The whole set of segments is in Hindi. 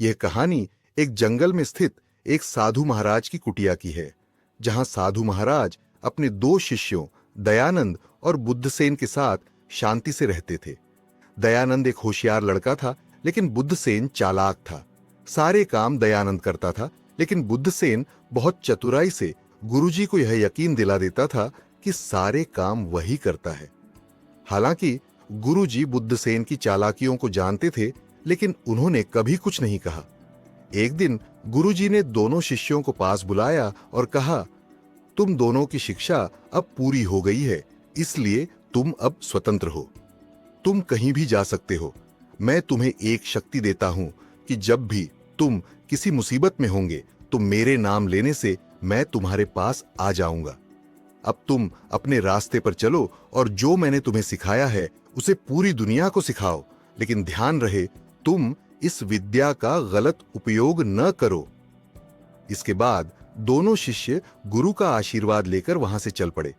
यह कहानी एक जंगल में स्थित एक साधु महाराज की कुटिया की है, जहां साधु महाराज अपने दो शिष्यों दयानंद और बुद्धसेन के साथ शांति से रहते थे। दयानंद एक होशियार लड़का था, लेकिन बुद्धसेन चालाक था। सारे काम दयानंद करता था, लेकिन बुद्धसेन बहुत चतुराई से गुरुजी को यह यकीन दिला देता था कि सारे काम वही करता है। हालांकि गुरुजी बुद्धसेन की चालाकियों को जानते थे, लेकिन उन्होंने कभी कुछ नहीं कहा। एक दिन गुरुजी ने दोनों शिष्यों को पास बुलाया और कहा, तुम दोनों की शिक्षा अब पूरी हो गई है, इसलिए तुम अब स्वतंत्र हो। तुम कहीं भी जा सकते हो। मैं तुम्हें एक शक्ति देता हूं कि जब भी तुम किसी मुसीबत में होंगे तो मेरे नाम लेने से मैं तुम्हारे पास आ जाऊंगा। अब तुम अपने रास्ते पर चलो और जो मैंने तुम्हें सिखाया है उसे पूरी दुनिया को सिखाओ, लेकिन ध्यान रहे तुम इस विद्या का गलत उपयोग न करो। इसके बाद दोनों शिष्य गुरु का आशीर्वाद लेकर वहां से चल पड़े।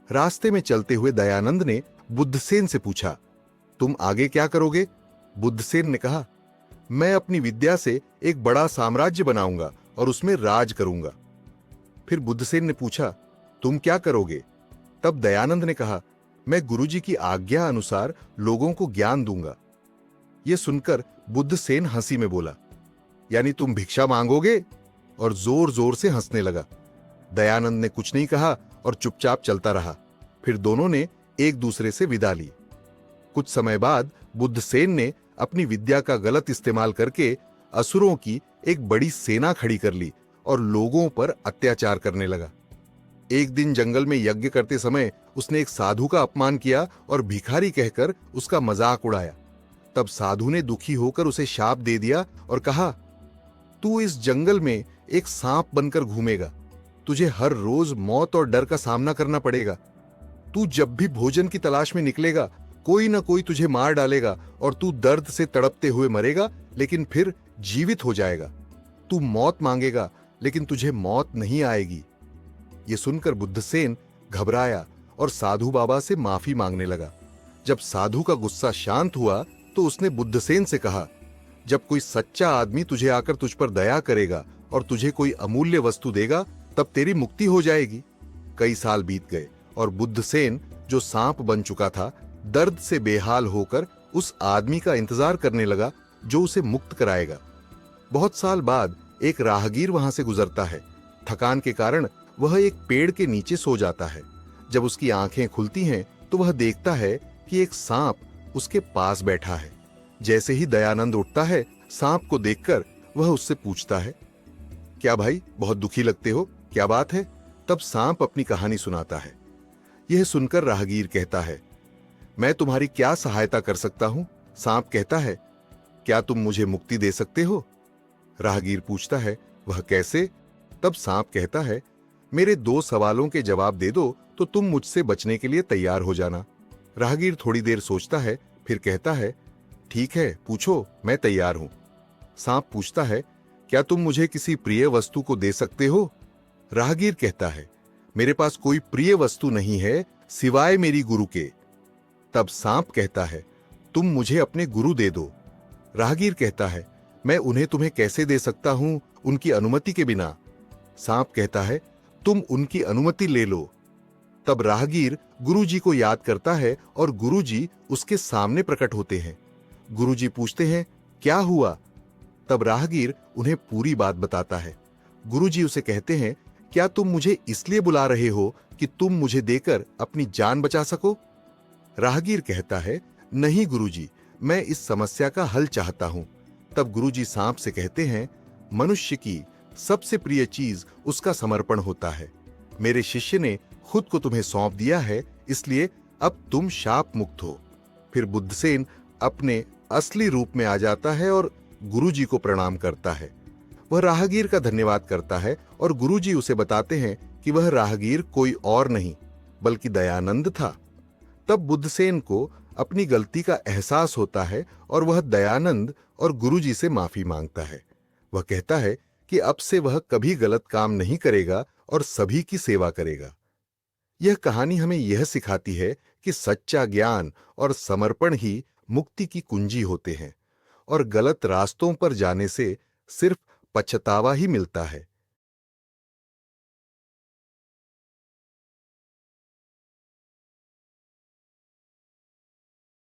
रास्ते में चलते हुए दयानंद ने बुद्धसेन से पूछा, तुम आगे क्या करोगे? बुद्धसेन ने कहा, मैं अपनी विद्या से एक बड़ा साम्राज्य बनाऊंगा और उसमें राज करूंगा। फिर बुद्धसेन ने पूछा, तुम क्या करोगे? तब दयानंद ने कहा, मैं गुरुजी की आज्ञा अनुसार लोगों को ज्ञान दूंगा। यह सुनकर बुद्धसेन हंसी में बोला, यानी तुम भिक्षा मांगोगे? और जोर जोर से हंसने लगा। दयानंद ने कुछ नहीं कहा और चुपचाप चलता रहा। फिर दोनों ने एक दूसरे से विदा ली। कुछ समय बाद बुद्धसेन ने अपनी विद्या का गलत इस्तेमाल करके असुरों की एक बड़ी सेना खड़ी कर ली और लोगों पर अत्याचार करने लगा। एक दिन जंगल में यज्ञ करते समय उसने एक साधु का अपमान किया और भिखारी कहकर उसका मजाक उड़ाया। तब साधु ने दुखी होकर उसे शाप दे दिया और कहा, तू इस जंगल में एक सांप बनकर घूमेगा। तुझे हर रोज मौत और डर का सामना करना पड़ेगा। तू जब भी भोजन की तलाश में निकलेगा, कोई ना कोई तुझे मार डालेगा और तू दर्द से तड़पते हुए मरेगा, लेकिन फिर जीवित हो जाएगा। तू मौत मांगेगा, लेकिन तुझे मौत नहीं आएगी। यह सुनकर बुद्धसेन घबराया और साधु बाबा से माफी मांगने लगा। जब साधु का गुस्सा शांत हुआ तो उसने बुद्धसेन से कहा, जब कोई सच्चा आदमी तुझे आकर तुझ पर दया करेगा और तुझे कोई अमूल्य वस्तु देगा, तब तेरी मुक्ति हो जाएगी। कई साल बीत गए और बुद्धसेन, जो सांप बन चुका था, दर्द से बेहाल होकर उस आदमी का इंतजार करने लगा जो उसे मुक्त कराएगा। बहुत साल बाद एक राहगीर वहां से गुजरता है। थकान के कारण वह एक पेड़ के नीचे सो जाता है। जब उसकी आंखें खुलती हैं तो वह देखता है कि एक सांप उसके पास बैठा है। जैसे ही दयानंद उठता है, सांप को देखकर वह उससे पूछता है, क्या भाई, बहुत दुखी लगते हो, क्या बात है? तब सांप अपनी कहानी सुनाता है। यह सुनकर राहगीर कहता है, मैं तुम्हारी क्या सहायता कर सकता हूं? सांप कहता है, क्या तुम मुझे मुक्ति दे सकते हो? राहगीर पूछता है, वह कैसे? तब सांप कहता है, मेरे दो सवालों के जवाब दे दो तो तुम मुझसे बचने के लिए तैयार हो जाना। राहगीर थोड़ी देर सोचता है, फिर कहता है, ठीक है, पूछो, मैं तैयार हूं। सांप पूछता है, क्या तुम मुझे किसी प्रिय वस्तु को दे सकते हो? राहगीर कहता है, मेरे पास कोई प्रिय वस्तु नहीं है सिवाय मेरी गुरु के। तब सांप कहता है, तुम मुझे अपने गुरु दे दो। राहगीर कहता है, मैं उन्हें तुम्हें कैसे दे सकता हूं उनकी अनुमति के बिना? सांप कहता है, तुम उनकी अनुमति ले लो। तब राहगीर गुरुजी को याद करता है और गुरुजी उसके सामने प्रकट होते हैं। गुरुजी पूछते हैं, क्या हुआ? तब राहगीर उन्हें पूरी बात बताता है। गुरुजी उसे कहते हैं, क्या तुम मुझे इसलिए बुला रहे हो कि तुम मुझे देकर अपनी जान बचा सको? राहगीर कहता है, नहीं गुरुजी, मैं इस समस्या का हल चाहता हूं। तब गुरुजी सांप से कहते हैं, मनुष्य की सबसे प्रिय चीज उसका समर्पण होता है। मेरे शिष्य ने खुद को तुम्हें सौंप दिया है, इसलिए अब तुम शाप मुक्त हो। फिर बुद्धसेन अपने असली रूप में आ जाता है और गुरुजी को प्रणाम करता है। वह राहगीर का धन्यवाद करता है और गुरुजी उसे बताते हैं कि वह राहगीर कोई और नहीं बल्कि दयानंद था। तब बुद्धसेन को अपनी गलती का एहसास होता है और वह दयानंद और गुरुजी से माफी मांगता है। वह कहता है कि अब से वह कभी गलत काम नहीं करेगा और सभी की सेवा करेगा। यह कहानी हमें यह सिखाती है कि सच्चा ज्ञान और समर्पण ही मुक्ति की कुंजी होते हैं और गलत रास्तों पर जाने से सिर्फ पछतावा ही मिलता है।